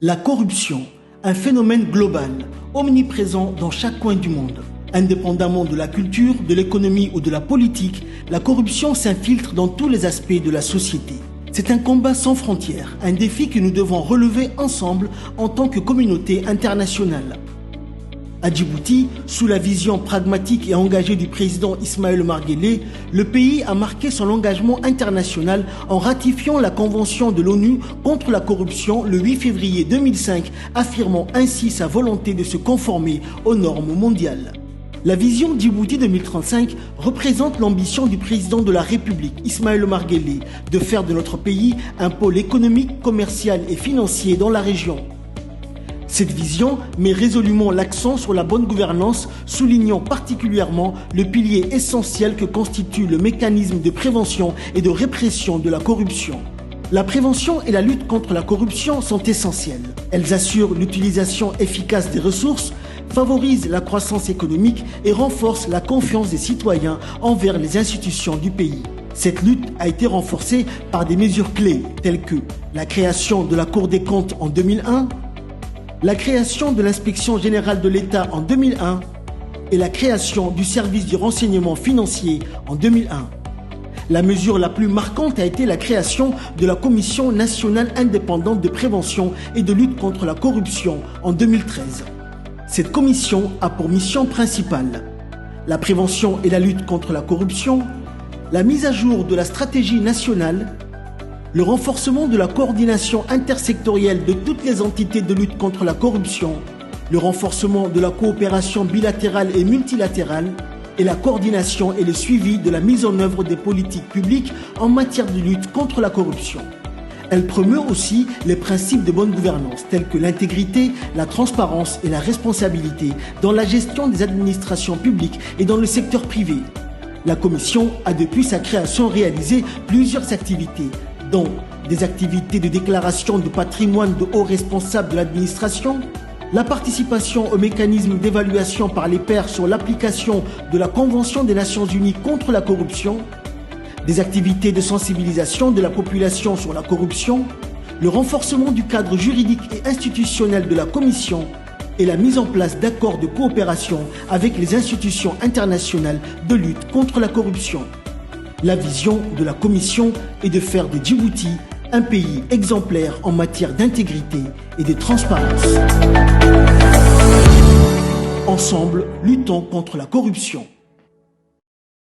La corruption, un phénomène global, omniprésent dans chaque coin du monde. Indépendamment de la culture, de l'économie ou de la politique, la corruption s'infiltre dans tous les aspects de la société. C'est un combat sans frontières, un défi que nous devons relever ensemble en tant que communauté internationale. À Djibouti, sous la vision pragmatique et engagée du président Ismaël Omar Guelleh, le pays a marqué son engagement international en ratifiant la Convention de l'ONU contre la corruption le 8 février 2005, affirmant ainsi sa volonté de se conformer aux normes mondiales. La vision Djibouti 2035 représente l'ambition du président de la République, Ismaël Omar Guelleh, de faire de notre pays un pôle économique, commercial et financier dans la région. Cette vision met résolument l'accent sur la bonne gouvernance, soulignant particulièrement le pilier essentiel que constitue le mécanisme de prévention et de répression de la corruption. La prévention et la lutte contre la corruption sont essentielles. Elles assurent l'utilisation efficace des ressources, favorisent la croissance économique et renforcent la confiance des citoyens envers les institutions du pays. Cette lutte a été renforcée par des mesures clés telles que la création de la Cour des comptes en 2001, la création de l'Inspection générale de l'État en 2001 et la création du service du renseignement financier en 2001. La mesure la plus marquante a été la création de la Commission nationale indépendante de prévention et de lutte contre la corruption en 2013. Cette commission a pour mission principale la prévention et la lutte contre la corruption, la mise à jour de la stratégie nationale, le renforcement de la coordination intersectorielle de toutes les entités de lutte contre la corruption, le renforcement de la coopération bilatérale et multilatérale, et la coordination et le suivi de la mise en œuvre des politiques publiques en matière de lutte contre la corruption. Elle promeut aussi les principes de bonne gouvernance tels que l'intégrité, la transparence et la responsabilité dans la gestion des administrations publiques et dans le secteur privé. La Commission a depuis sa création réalisé plusieurs activités, dont des activités de déclaration de patrimoine de hauts responsables de l'administration, la participation au mécanisme d'évaluation par les pairs sur l'application de la Convention des Nations Unies contre la corruption, des activités de sensibilisation de la population sur la corruption, le renforcement du cadre juridique et institutionnel de la Commission et la mise en place d'accords de coopération avec les institutions internationales de lutte contre la corruption. La vision de la Commission est de faire de Djibouti un pays exemplaire en matière d'intégrité et de transparence. Ensemble, luttons contre la corruption.